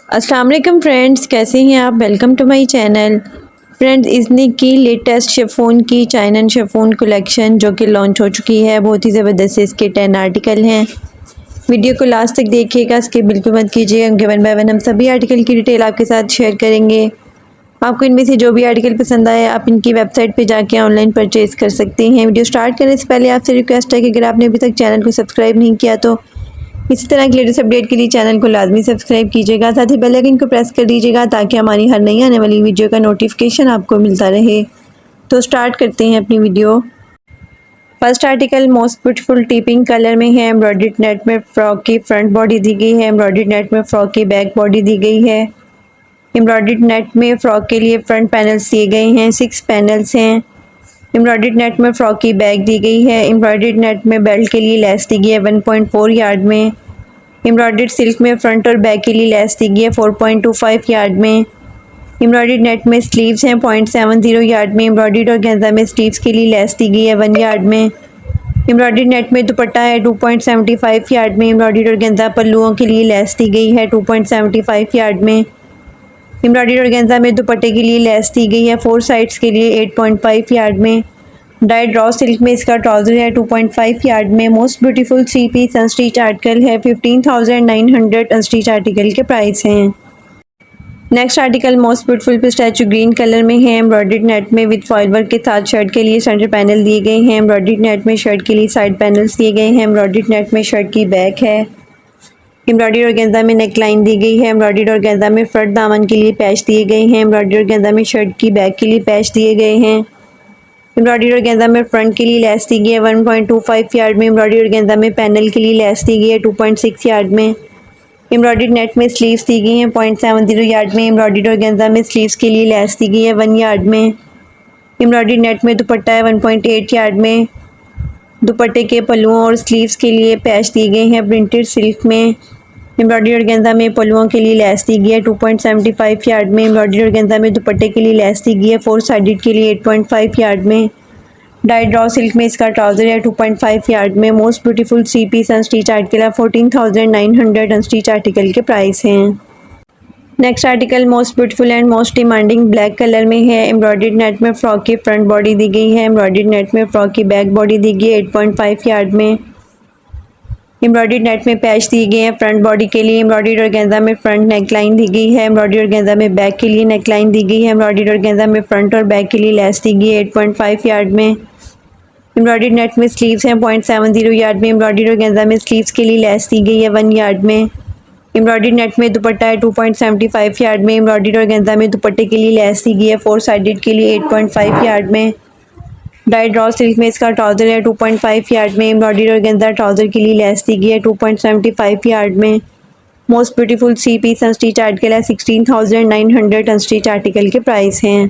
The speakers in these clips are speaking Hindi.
अस्सलाम वालेकुम फ्रेंड्स, कैसे हैं आप। Welcome to my channel. Friends, इसने की लेटेस्ट शिफॉन की चाइना शिफॉन कलेक्शन जो कि लॉन्च हो चुकी है। बहुत ही ज़बरदस्त इसके 10 आर्टिकल हैं। वीडियो को लास्ट तक देखिएगा, इसके बिल्कुल मत कीजिएगा क्योंकि वन बाय वन हम सभी आर्टिकल की डिटेल आपके साथ शेयर करेंगे। आपको इनमें से जो भी आर्टिकल पसंद आए आप इनकी वेबसाइट पे जाके ऑनलाइन परचेज़ कर सकते हैं। वीडियो स्टार्ट करने से पहले आपसे रिक्वेस्ट है कि अगर आपने अभी तक चैनल को सब्सक्राइब नहीं किया तो इसी तरह की लेटेस्ट अपडेट के लिए चैनल को लाजमी सब्सक्राइब कीजिएगा, साथ ही बेल आइकन को प्रेस कर दीजिएगा ताकि हमारी हर नई आने वाली वीडियो का नोटिफिकेशन आपको मिलता रहे। तो स्टार्ट करते हैं अपनी video. First article most beautiful tipping colour में है। एम्ब्रॉयडर्ड नेट में फ्रॉक की फ्रंट बॉडी दी गई है। एम्ब्रॉयडर्ड नेट में फ्रॉक की बैक बॉडी दी गई है। एम्ब्रॉयडर्ड नेट में फ्रॉक के लिए फ्रंट पैनल्स दिए गए हैं, 6 पैनल्स हैं। एम्ब्रॉयडर्ड नेट में फ्रॉक की बैक दी गई है। एम्ब्रॉयडर्ड नेट में बेल्ट के लिए लेस दी गई है 1.4 यार्ड में। एम्ब्रॉयडर्ड सिल्क में फ्रंट और बैक के लिए लेस दी गई है 4.25 यार्ड में। एम्ब्रॉयडर्ड नेट में स्लीव्स हैं 0.70 यार्ड में। एम्ब्रॉयडर्ड और गेंजा में स्लीव्स के लिए लेस दी गई है 1 यार्ड में। एम्ब्रॉयडर्ड नेट में दुपट्टा है 2.75 यार्ड में। एम्ब्रॉयडर्ड और गेंजा पल्लुओं के लिए लेस दी गई है 2.75 यार्ड में। एम्ब्रॉयडर्ड और गेंजा में दुपट्टे के लिए लेस दी गई है 4 साइड्स के लिए 8.5 यार्ड में। डाइड रॉ सिल्क में इसका ट्राउज़र है 2.5 यार्ड में। Most beautiful 3 piece unstitch article है। 15,900 अनस्टिच आर्टिकल के प्राइस हैं। Next article most beautiful pistachio green colour में है। एम्ब्रॉयडर्ड नेट में विद फॉइल वर्क के साथ शर्ट के लिए सेंटर पैनल दिए गए हैं। एम्ब्रॉयडर्ड नेट में शर्ट के लिए साइड पैनल्स दिए गए हैं। एम्ब्रॉयडर्ड नेट में शर्ट की बैक है। एम्ब्रॉयडरी और गेंदा में नेक लाइन दी गई है। एम्ब्रॉयडरी और गेंदा में फ्रंट दामन के लिए पैच दिए गए हैं। एम्ब्रॉयडरी और गेंदा में शर्ट की बैक के लिए पैच दिए गए हैं। एम्ब्रॉयडरी और गेंदा में फ्रंट के लिए लेस दी गई है 1.25 यार्ड में। एम्ब्रॉयडरी और गेंदा में पैनल के लिए लेस दी गई है 2.6 यार्ड में। एम्ब्रॉयडरी नेट में स्लीव्स दी गई हैं 0.70 यार्ड में। एम्ब्रॉयडरी और गेंदा में स्लीव्स के लिए लेस दी गई है 1 यार्ड में। एम्ब्रॉयडरी नेट में दुपट्टा है 1.8 यार्ड में। दुपट्टे के पल्लुओं और स्लीव्स के लिए पैच दिए गए हैं प्रिंटेड सिल्क में। एम्ब्रॉयडरी और गेंदा में पल्लुओं के लिए लेस दी गई है 2.75 यार्ड में। एम्ब्रॉयडरी और गेंदा में दुपट्टे के लिए लेस दी गई है 4 साइडेड के लिए 8.5 यार्ड में। डाइड रॉ सिल्क में इसका ट्राउज़र है 2.5 यार्ड में। Most beautiful 3 piece unstitch article है। 14,900 अनस्टिच आर्टिकल के प्राइस हैं। Next article most beautiful and most demanding black colour में है। एम्ब्रॉयडर्ड नेट में फ्रॉक की फ्रंट बॉडी दी गई है। एम्ब्रॉयडर्ड नेट में फ्रॉक की बैक बॉडी दी गई है 8.5 यार्ड में। एम्ब्रॉयडर्ड नेट में पैच दिए गए हैं फ्रंट बॉडी के लिए। एम्ब्रॉयडर्ड और गेंदा में फ्रंट नेक लाइन दी गई है। एम्ब्रॉयडर्ड और गेंदा में बैक के लिए नेक लाइन दी गई है। एम्ब्रॉयडर्ड और गेंदा में फ्रंट और बैक के लिए लेस दी गई है 8.5 यार्ड में। एम्ब्रॉयडर्ड नेट में स्लीव्स हैं 0.70 यार्ड में। एम्ब्रॉयडर्ड और गेंदा में स्लीव्स के लिए लेस दी गई है 1 यार्ड में। एम्ब्रॉयडर्ड नेट में दुपट्टा है 2.75 यार्ड में। एम्ब्रॉयडर्ड और गेंदा में दुपट्टे के लिए लेस दी गई है 4 साइडेड के लिए 8.5 यार्ड में। डाइड रॉ सिल्क में इसका ट्राउज़र है 2.5 यार्ड में। एम्ब्रॉयडरी और गेंदा ट्राउज़र के लिए लेस दी गई है 2.75 यार्ड में। Most beautiful 3 piece unstitch article है। 16,900 अनस्टिच आर्टिकल के प्राइस हैं।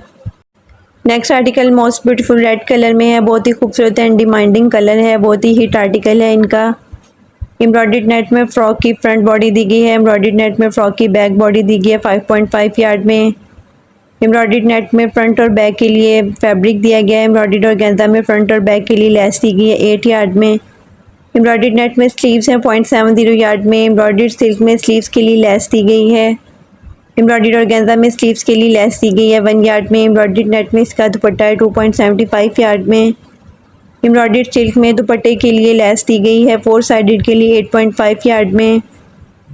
Next article most beautiful red colour में है। बहुत ही खूबसूरत एंड डिमांडिंग कलर है। बहुत ही हिट आर्टिकल है इनका। एम्ब्रॉयडर्ड नेट में फ्रॉक की फ्रंट बॉडी दी गई है। एम्ब्रॉयडर्ड नेट में फ्रॉक की बैक बॉडी दी गई है 5.5 यार्ड में। एम्ब्रॉयडर्ड नेट में फ्रंट और बैक के लिए फैब्रिक दिया गया है। एम्ब्रॉयडर्ड और गेंदा में फ्रंट और बैक के लिए लेस दी गई है 8 यार्ड में। एम्ब्रॉयडर्ड नेट में स्लीव्स हैं 0.70 यार्ड में। एम्ब्रॉयडर्ड सिल्क में स्लीव्स के लिए लेस दी गई है। एम्ब्रॉयडर्ड और गेंदा में स्लीव्स के लिए लेस दी गई है 1 यार्ड में। एम्ब्रॉयडर्ड नेट में इसका दुपट्टा है 2.75 यार्ड में। एम्ब्रॉयडर्ड सिल्क में दुपट्टे के लिए लेस दी गई है 4 साइडेड के लिए 8.5 यार्ड में।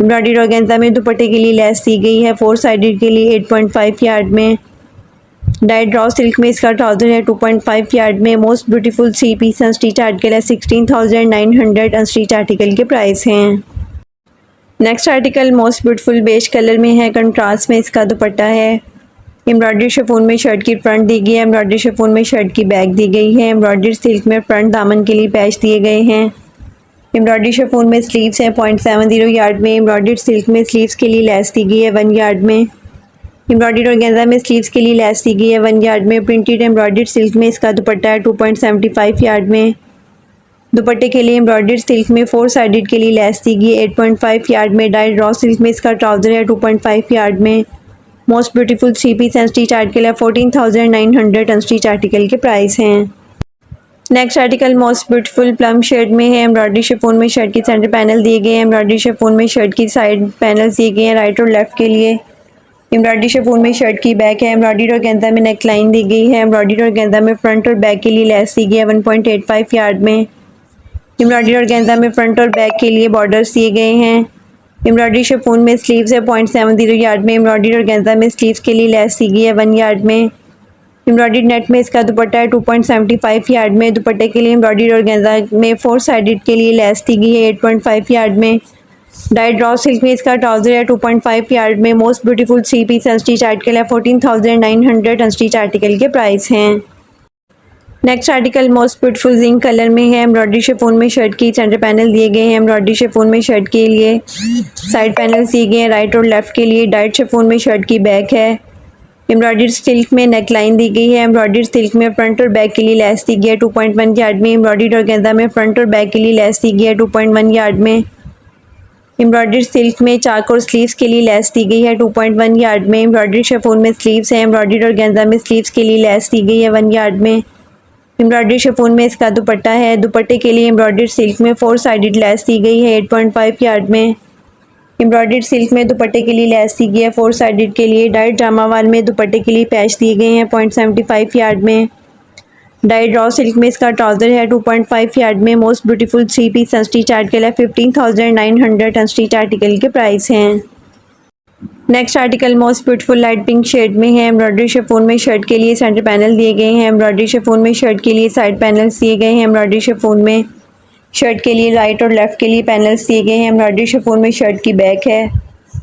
एम्ब्रॉयडर्ड और गेंदा में दुपट्टे के लिए लेस दी गई है 4 साइडेड के लिए 8.5 यार्ड में। डाइड रॉ सिल्क में इसका ट्राउज़र है 2.5 यार्ड में। Most beautiful 3 piece unstitch article है। 16,900 अनस्टिच आर्टिकल के प्राइस हैं। Next article most beautiful beige colour में है। कंट्रास्ट में इसका दुपट्टा है। एम्ब्रॉयडरी शिफॉन में शर्ट की फ्रंट दी गई है। एम्ब्रॉयडरी शिफॉन में शर्ट की बैक दी गई है। एम्ब्रॉयडरी सिल्क में फ्रंट दामन के लिए पैच दिए गए हैं। एम्ब्रॉयडरी शिफॉन में स्लीव्स हैं 0.70 यार्ड में। एम्ब्रॉयडरी सिल्क में स्लीव्स के लिए लेस दी गई है 1 यार्ड में। एम्ब्रॉयडरी और गेंदा में स्लीव्स के लिए लेस दी गई है 1 यार्ड में। प्रिंटेड एम्ब्रॉयडर्ड सिल्क में इसका दुपट्टा है 2.75 यार्ड में। दुपट्टे के लिए एम्ब्रॉयडर्ड सिल्क में 4 साइडेड के लिए लेस दी गई है 8.5 यार्ड में। डाइड रॉ सिल्क में इसका ट्राउज़र है 2.5 यार्ड में। Most beautiful 3 piece unstitch article है। 14,900 अनस्टिच आर्टिकल के प्राइस हैं। Next article most beautiful plum shade में है। एम्ब्रॉयडरी शिफॉन में शर्ट की सेंटर पैनल दिए गए हैं। एम्ब्रॉयडरी शिफॉन में शर्ट की साइड पैनल्स दिए गए हैं राइट और लेफ्ट के लिए। एम्ब्रॉयडरी शिफॉन में शर्ट की बैक है। एम्ब्रॉयडरी और गेंदा में नेक लाइन दी गई है। एम्ब्रॉयडरी और गेंदा में फ्रंट और बैक के लिए लेस दी गई है 1.85 यार्ड में। एम्ब्रॉयडरी और गेंदा में फ्रंट और बैक के लिए बॉर्डर्स दिए गए हैं। एम्ब्रॉयडरी शिफॉन में स्लीव्स है 0.70 यार्ड में। एम्ब्रॉयडरी और गेंदा में स्लीव्स के लिए लेस दी गई है 1 यार्ड में। एम्ब्रॉयडरी नेट में इसका दुपट्टा है 2.75 यार्ड में। दुपट्टे के लिए एम्ब्रॉयडरी और गेंदा में 4 साइडेड के लिए लेस दी गई है 8.5 यार्ड में। डाइड रॉ सिल्क में इसका ट्राउजर है 2.5 यार्ड में। Most beautiful 3 piece unstitch article है 14,900 अनस्टिच आर्टिकल के प्राइस हैं। Next article most beautiful zinc colour में है। एम्ब्रॉयडरी शिफॉन में शर्ट की सेंटर पैनल दिए गए हैं। एम्ब्रॉयडरी शिफॉन में शर्ट के लिए साइड पैनल दिए गए हैं राइट और लेफ्ट के लिए। डाइड शिफॉन में शर्ट की बैक है। एम्ब्रॉयडरी सिल्क में नेक लाइन दी गई है। एम्ब्रॉयडरी सिल्क में फ्रंट और बैक के लिए लेस दी गई है 2.1 यार्ड में। एम्ब्रॉयडरी और गेंदा में फ्रंट और बैक के लिए लेस दी गई है 2.1 यार्ड में। एम्ब्रॉयडरी सिल्क में चाक और स्लीव्स के लिए लेस दी गई है 2.1 यार्ड में। एम्ब्रॉयडरी शिफॉन में स्लीव्स है। एम्ब्रॉयडरी और गेंदा में स्लीव्स के लिए लेस दी गई है 1 यार्ड में। एम्ब्रॉयडरी शिफॉन में इसका दुपट्टा है। दुपट्टे के लिए एम्ब्रॉयडरी सिल्क में 4 साइडेड लेस दी गई है 8.5 यार्ड में। एम्ब्रॉयडरी सिल्क में दुपट्टे के लिए लेस दी गई है 4 साइडेड के लिए। डाइड जामावाल में दुपट्टे के लिए पैच दिए गए हैं 0.75 यार्ड में। डाइड रॉ सिल्क में इसका ट्राउजर है 2.5 यार्ड में। Most beautiful 3 piece unstitch article है 15,900 अनस्टिच आर्टिकल के प्राइस हैं। Next article most beautiful light pink shade में है। एम्ब्रॉयडरी शिफॉन में शर्ट के लिए सेंटर पैनल दिए गए हैं। एम्ब्रॉयडरी शिफॉन में शर्ट के लिए साइड पैनल्स दिए गए हैं। एम्ब्रॉयडरी शिफॉन में शर्ट के लिए राइट और लेफ्ट के लिए पैनल्स दिए गए हैं। एम्ब्रॉयडरी शिफॉन में शर्ट की बैक है।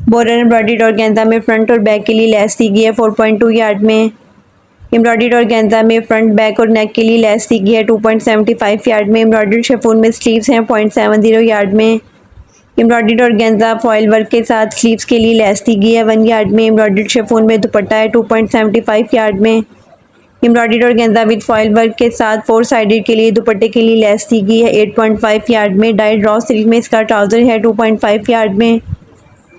बॉर्डर एम्ब्रॉयडरी और गेंदा में फ्रंट और बैक के लिए लेस दी गई है 4.2 यार्ड में। एम्ब्रॉयडरी और गेंदा में फ्रंट बैक और नेक के लिए लेस दी गई है 2.75 यार्ड में। एम्ब्रॉयडरी शिफॉन में स्लीव्स हैं 0.70 यार्ड में। एम्ब्रॉयडरी और गेंदा फॉयल वर्क के साथ स्लीव्स के लिए लेस दी गई है 1 यार्ड में। एम्ब्रॉयडरी शिफॉन में दुपट्टा है 2.75 यार्ड में। एम्ब्रॉयडरी और गेंदा विद फॉयल वर्क के साथ 4 साइडेड के लिए दुपट्टे के लिए लेस दी गई है 8.5 यार्ड में। डाइड रॉ सिल्क में इसका ट्राउजर है 2.5 यार्ड में।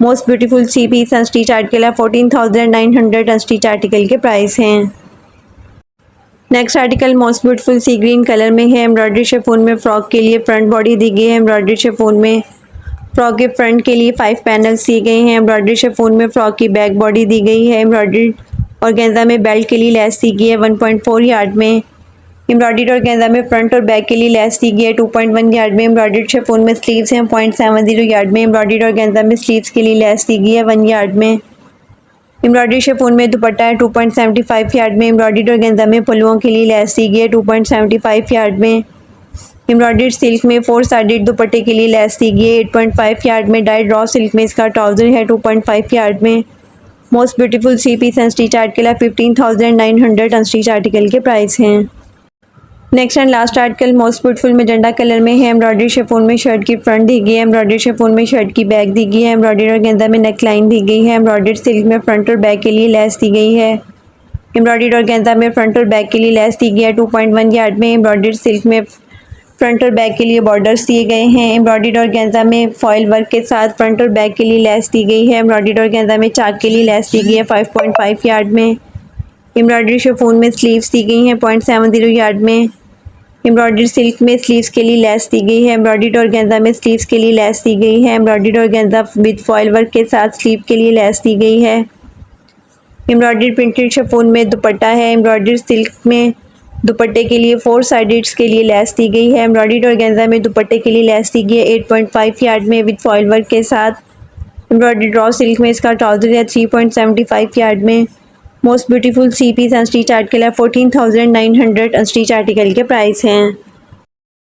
Most beautiful 3 piece unstitch article है 14,900 अनस्टिच आर्टिकल के प्राइस हैं। Next article most beautiful sea green colour में है। एम्ब्रॉयडरी शिफॉन में फ्रॉक के लिए फ्रंट बॉडी दी गई है। एम्ब्रॉयडरी शिफॉन में फ्रॉक के फ्रंट के लिए 5 पैनल्स दिए गए हैं। एम्ब्रॉयडरी शिफॉन में फ्रॉक की बैक बॉडी दी गई है। एम्ब्रॉयडरी और गेंदा में बेल्ट के लिए लेस दी गई है 1.4 यार्ड में। एम्ब्रॉयडरी और गेंदा में फ्रंट और बैक के लिए लेस दी गई है 2.1 यार्ड में। एम्ब्रॉयडरी शिफॉन में स्लीव्स हैं 0.70 यार्ड में। एम्ब्रॉयडरी और गेंदा में स्लीव्स के लिए लेस दी गई है 1 यार्ड में। एम्ब्रॉयडरी शिफॉन में दुपट्टा है 2.75 यार्ड में। एम्ब्रॉयडरी और गेंदा में पल्लुओं के लिए लेस दी गई है 2.75 यार्ड में। एम्ब्रॉयडरी सिल्क में 4 साइडेड दुपट्टे के लिए लेस दी गई है 8.5 यार्ड में। डाइड रॉ सिल्क में इसका ट्राउजर है 2.5 यार्ड में। Most beautiful 3 piece unstitch article है 15,900 अनस्टिच आर्टिकल के प्राइस हैं। Next and last article most beautiful magenta colour में है। एम्ब्रॉयडरी शिफॉन में शर्ट की फ्रंट दी गई है। एम्ब्रॉयडरी शिफॉन में शर्ट की बैक दी गई है। एम्ब्रॉयडरी और गेंदा में नेक लाइन दी गई है। एम्ब्रॉयडरी सिल्क में फ्रंट और बैक के लिए लेस दी गई है। एम्ब्रॉयडरी और गेंदा में फ्रंट और बैक के लिए लेस दी गई है 2.1 यार्ड में। एम्ब्रॉयडरी सिल्क में फ्रंट और बैक के लिए बॉर्डर्स दिए गए हैं। एम्ब्रॉयडरी और गेंदा में फॉयल वर्क के साथ फ्रंट और बैक के लिए लेस दी गई है। एम्ब्रॉयडरी और गेंदा में चाक के लिए लेस दी गई है 5.5 यार्ड में। एम्ब्रॉयडरी शिफॉन में स्लीव्स दी गई हैं 0.70 यार्ड में। एम्ब्रॉयडरी सिल्क में स्लीव्स के लिए लेस दी गई है। एम्ब्रॉयडरी और गेंदा में स्लीव्स के लिए लेस दी गई है। एम्ब्रॉयडरी और गेंदा विद फॉयल वर्क के साथ स्लीव के लिए लेस दी गई है। एम्ब्रॉयडरी प्रिंटेड शिफॉन में दुपट्टा है। एम्ब्रॉयडरी सिल्क में दुपट्टे के लिए 4 साइडेड्स के लिए लेस दी गई है। एम्ब्रॉयडरी और गेंदा में दुपट्टे के लिए लेस दी गई है 8.5 यार्ड में विद फॉयल वर्क के साथ। एम्ब्रॉयडरी रॉ सिल्क में इसका ट्राउजर है 3.75 यार्ड में। Most beautiful 3 piece unstitch article है 14,900 अनस्टिच आर्टिकल के प्राइस हैं।